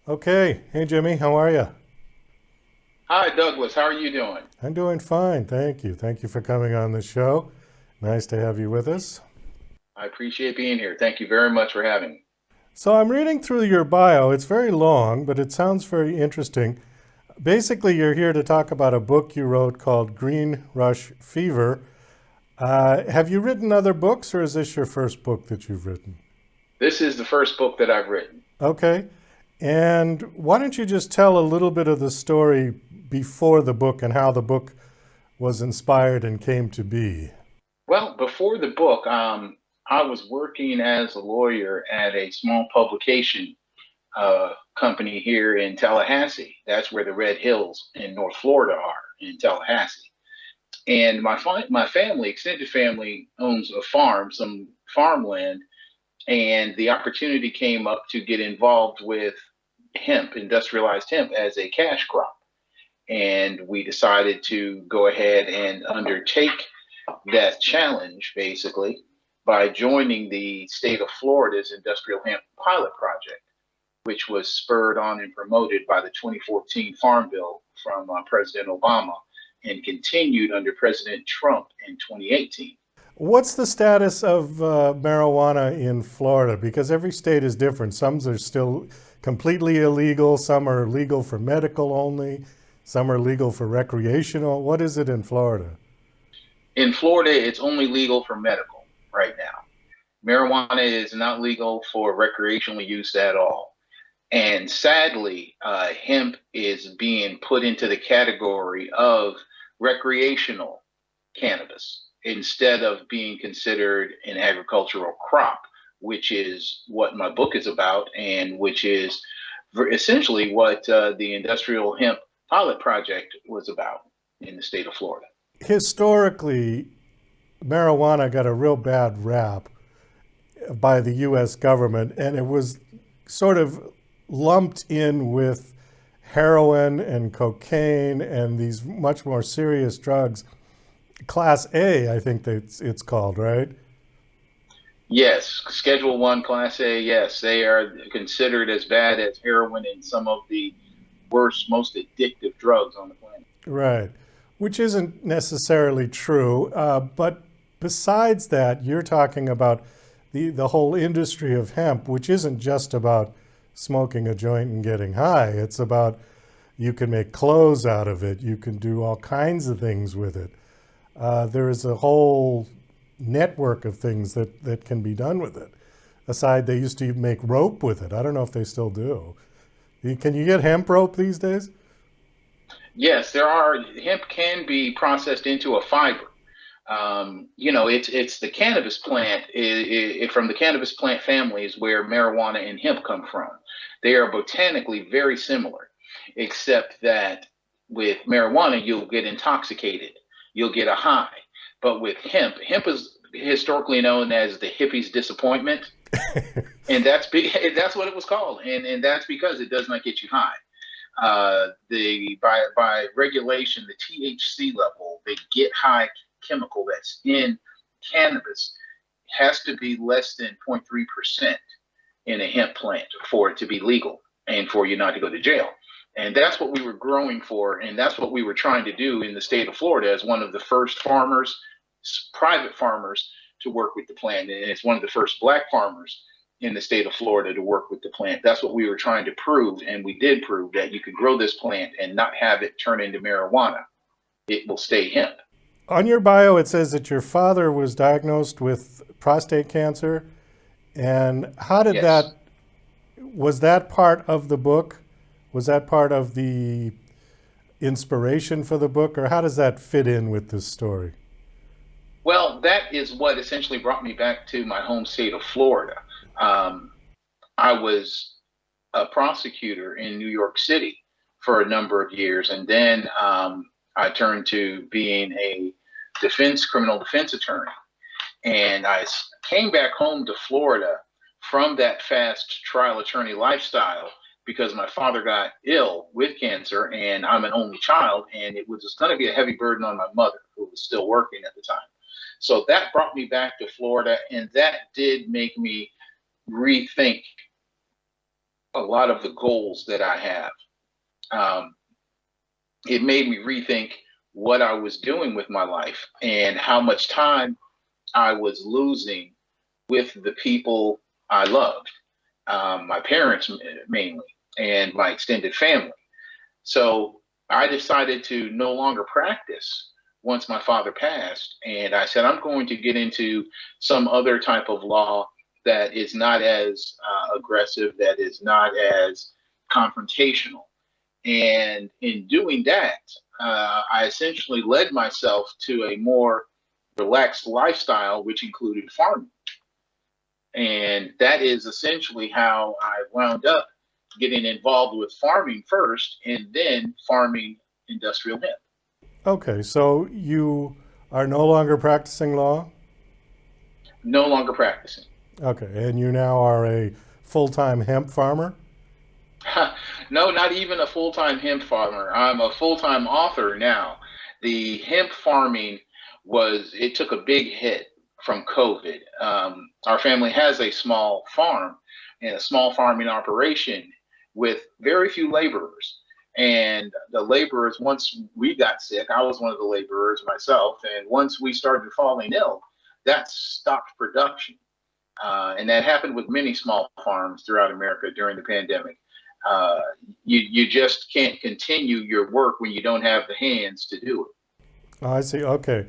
Okay. Hey, Jimmy, how are you? Hi, Douglas. How are you doing? I'm doing fine. Thank you. Thank you for coming on the show. Nice to have you with us. I appreciate being here. Thank you very much for having me. So, I'm reading through your bio. It's very long, but it sounds very interesting. Basically, you're here to talk about a book you wrote called Green Rush Fever. Have you written other books, or is this your first book that you've written? This is the first book that I've written. Okay. And why don't you just tell a little bit of the story before the book and how the book was inspired and came to be? Well, before the book, I was working as a lawyer at a small publication company here in Tallahassee. That's where the Red Hills in North Florida are, in Tallahassee. And my family, extended family, owns a farm, some farmland, and the opportunity came up to get involved with hemp, industrialized hemp, as a cash crop. And we decided to go ahead and undertake that challenge basically by joining the state of Florida's industrial hemp pilot project, which was spurred on and promoted by the 2014 Farm Bill from President Obama and continued under President Trump in 2018. What's the status of marijuana in Florida? Because every state is different. Some are still completely illegal, some are legal for medical only, some are legal for recreational. What is it in Florida? In Florida, it's only legal for medical right now. Marijuana is not legal for recreational use at all. And sadly, hemp is being put into the category of recreational cannabis instead of being considered an agricultural crop, which is what my book is about, and which is essentially what the Industrial Hemp Pilot Project was about in the state of Florida. Historically, marijuana got a real bad rap by the US government, and it was sort of lumped in with heroin and cocaine and these much more serious drugs. Class A, I think that it's called, right? Yes, Schedule One, Class A. Yes, they are considered as bad as heroin and some of the worst, most addictive drugs on the planet. Right. Which isn't necessarily true. But besides that, you're talking about the whole industry of hemp, which isn't just about smoking a joint and getting high. It's about you can make clothes out of it. You can do all kinds of things with it. There is a whole network of things that can be done with it. Aside, they used to make rope with it. I don't know if they still do. Can you get hemp rope these days? Yes, there are. Hemp can be processed into a fiber. It's the cannabis plant. From the cannabis plant family is where marijuana and hemp come from. They are botanically very similar, except that with marijuana you'll get intoxicated, you'll get a high, but with hemp is historically known as the hippie's disappointment, and that's what it was called, and that's because it does not get you high. The by regulation, the THC level, the get high chemical that's in cannabis has to be less than 0.3% in a hemp plant for it to be legal and for you not to go to jail. And that's what we were growing for, and that's what we were trying to do in the state of Florida as one of the first farmers, private farmers, to work with the plant. And it's one of the first black farmers in the state of Florida to work with the plant. That's what we were trying to prove, and we did prove that you could grow this plant and not have it turn into marijuana. It will stay hemp. On your bio, it says that your father was diagnosed with prostate cancer. And how did Yes. that, was that part of the book? Was that part of the inspiration for the book? Or how does that fit in with this story? Well, that is what essentially brought me back to my home state of Florida. Um, I was a prosecutor in New York City for a number of years, and then I turned to being a criminal defense attorney. And I came back home to Florida from that fast trial attorney lifestyle because my father got ill with cancer, and I'm an only child, and it was going to be a heavy burden on my mother, who was still working at the time. So that brought me back to Florida, and that did make me rethink a lot of the goals that I have. Um, it made me rethink what I was doing with my life and how much time I was losing with the people I loved, my parents mainly, and my extended family. So I decided to no longer practice once my father passed. And I said, I'm going to get into some other type of law that is not as aggressive, that is not as confrontational. And in doing that, I essentially led myself to a more relaxed lifestyle, which included farming. And that is essentially how I wound up getting involved with farming first and then farming industrial hemp. Okay, so you are no longer practicing law? No longer practicing. Okay, and you now are a full-time hemp farmer? No, not even a full time hemp farmer. I'm a full time author now. The hemp farming it took a big hit from COVID. Our family has a small farm and a small farming operation with very few laborers. And the laborers, once we got sick, I was one of the laborers myself. And once we started falling ill, that stopped production. And that happened with many small farms throughout America during the pandemic. Uh, you just can't continue your work when you don't have the hands to do it. Oh, I see. Okay.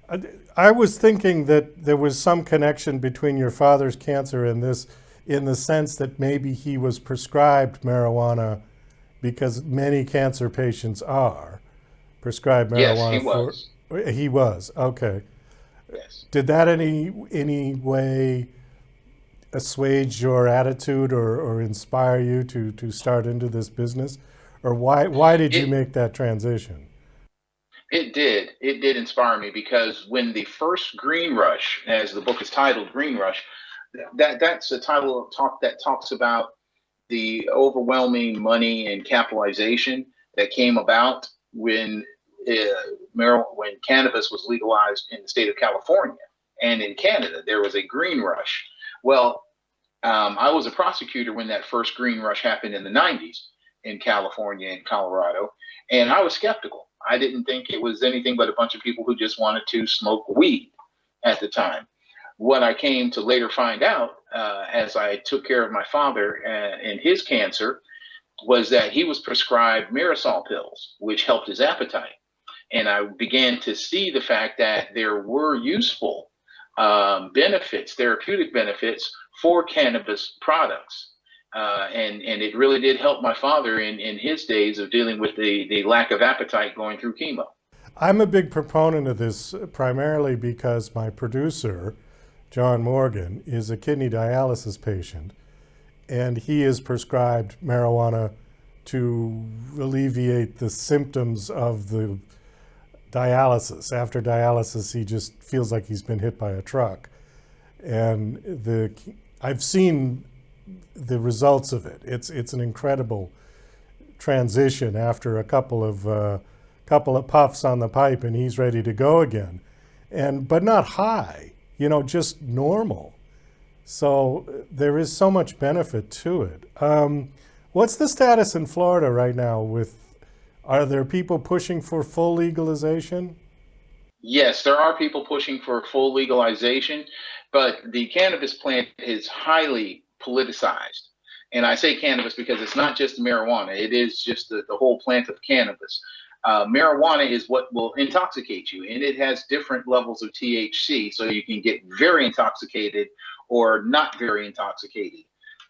I, I was thinking that there was some connection between your father's cancer and this, in the sense that maybe he was prescribed marijuana because many cancer patients are prescribed Yes, he marijuana for. was. He was. Okay. Yes. Did that any way assuage your attitude or inspire you to start into this business? Or why did you It make that transition? it did. It did inspire me because when the first Green Rush, as the book is titled, Green Rush, that's a title of talk that talks about the overwhelming money and capitalization that came about when cannabis was legalized in the state of California and in Canada. There was a green rush. Well, I was a prosecutor when that first green rush happened in the 90s in California and Colorado, and I was skeptical. I didn't think it was anything but a bunch of people who just wanted to smoke weed at the time. What I came to later find out, as I took care of my father and his cancer, was that he was prescribed Marisol pills, which helped his appetite. And I began to see the fact that there were useful benefits, therapeutic benefits for cannabis products. And it really did help my father in his days of dealing with the lack of appetite going through chemo. I'm a big proponent of this primarily because my producer, John Morgan, is a kidney dialysis patient, and he is prescribed marijuana to alleviate the symptoms of the dialysis. After dialysis, he just feels like he's been hit by a truck. And I've seen the results of it. It's an incredible transition after a couple of puffs on the pipe, and he's ready to go again. And but not high, just normal. So there is so much benefit to it. What's the status in Florida right now? Are there people pushing for full legalization? Yes, there are people pushing for full legalization, but the cannabis plant is highly politicized. And I say cannabis because it's not just marijuana, it is just the whole plant of cannabis. Marijuana is what will intoxicate you, and it has different levels of THC, so you can get very intoxicated or not very intoxicated.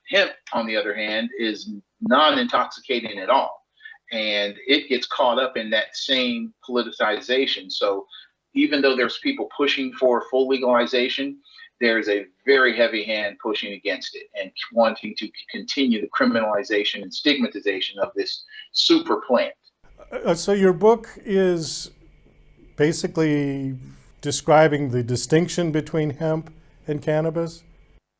Hemp, on the other hand, is non intoxicating at all. And it gets caught up in that same politicization. So even though there's people pushing for full legalization, there's a very heavy hand pushing against it and wanting to continue the criminalization and stigmatization of this super plant. So your book is basically describing the distinction between hemp and cannabis?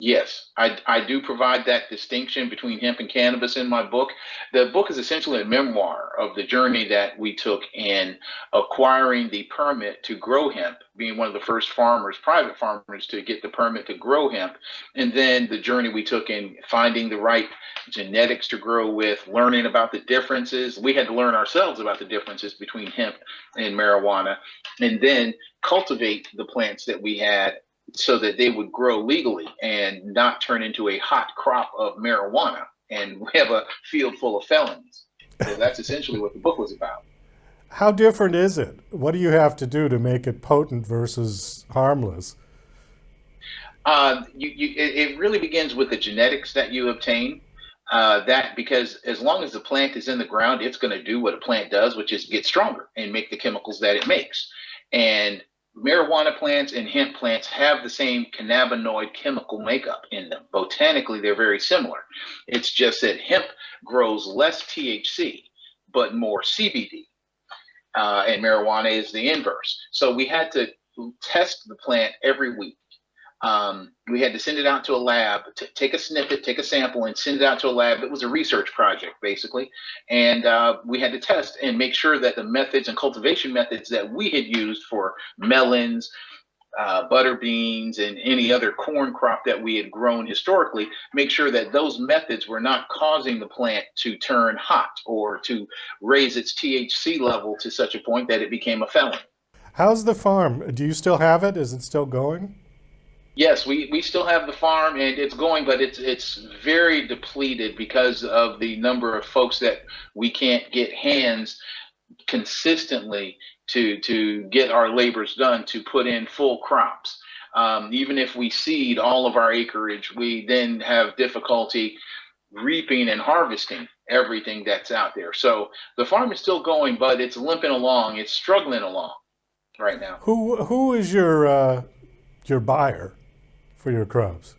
Yes, I do provide that distinction between hemp and cannabis in my book. The book is essentially a memoir of the journey that we took in acquiring the permit to grow hemp, being one of the first farmers, private farmers, to get the permit to grow hemp, and then the journey we took in finding the right genetics to grow with, learning about the differences. We had to learn ourselves about the differences between hemp and marijuana, and then cultivate the plants that we had so that they would grow legally and not turn into a hot crop of marijuana and we have a field full of felons. So that's essentially what the book was about. How different is it? What do you have to do to make it potent versus harmless? It really begins with the genetics that you obtain. That because as long as the plant is in the ground, it's going to do what a plant does, which is get stronger and make the chemicals that it makes. And marijuana plants and hemp plants have the same cannabinoid chemical makeup in them. Botanically, they're very similar. It's just that hemp grows less THC, but more CBD, and marijuana is the inverse. So we had to test the plant every week. We had to send it out to a lab, to take a snippet, take a sample, and send it out to a lab. It was a research project, basically. And we had to test and make sure that the methods and cultivation methods that we had used for melons, butter beans, and any other corn crop that we had grown historically, make sure that those methods were not causing the plant to turn hot or to raise its THC level to such a point that it became a felon. How's the farm? Do you still have it? Is it still going? Yes, we still have the farm and it's going, but it's very depleted because of the number of folks that we can't get hands consistently to get our labors done to put in full crops. Even if we seed all of our acreage, we then have difficulty reaping and harvesting everything that's out there. So the farm is still going, but it's limping along. It's struggling along right now. Who is your buyer for your crops?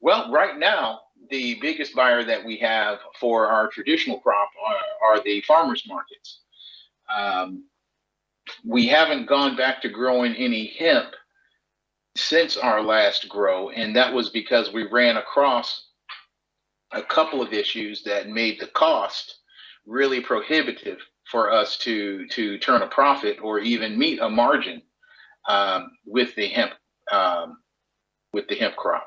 Well, right now, the biggest buyer that we have for our traditional crop are the farmers markets. Um, we haven't gone back to growing any hemp since our last grow, and that was because we ran across a couple of issues that made the cost really prohibitive for us to turn a profit or even meet a margin with the hemp with the hemp crop.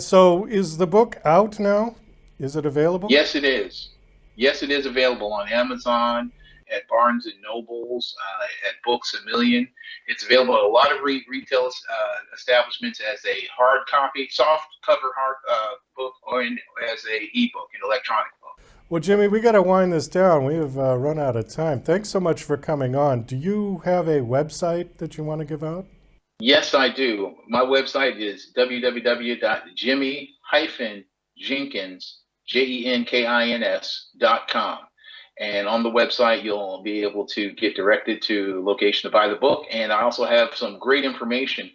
So is the book out now? Is it available? Yes, it is. Yes, it is available on Amazon, at Barnes and Nobles, at Books A Million. It's available at a lot of retail establishments as a hard copy, soft cover hard book, or as a ebook, an electronic book. Well, Jimmy, we got to wind this down. We have run out of time. Thanks so much for coming on. Do you have a website that you want to give out? Yes, I do. My website is www.jimmy-jenkins, Jenkins.com. And on the website, you'll be able to get directed to location to buy the book. And I also have some great information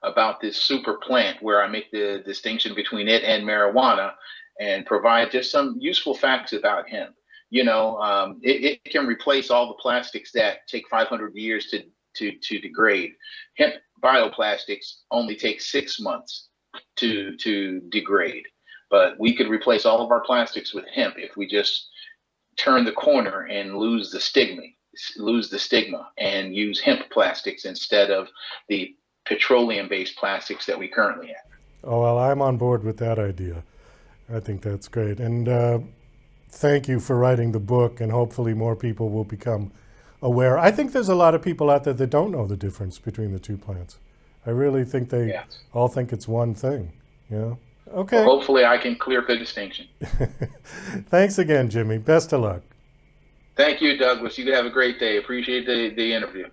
about this super plant where I make the distinction between it and marijuana and provide just some useful facts about hemp. It can replace all the plastics that take 500 years to degrade. Hemp bioplastics only take 6 months to degrade, but we could replace all of our plastics with hemp if we just turn the corner and lose the stigma and use hemp plastics instead of the petroleum-based plastics that we currently have. Oh, well, I'm on board with that idea. I think that's great. And thank you for writing the book, and hopefully more people will become aware. I think there's a lot of people out there that don't know the difference between the two plants. I really think they Yes. all think it's one thing, you know? Well, Okay. hopefully I can clear the distinction. Thanks again, Jimmy. Best of luck. Thank you, Douglas. You have a great day. Appreciate the interview.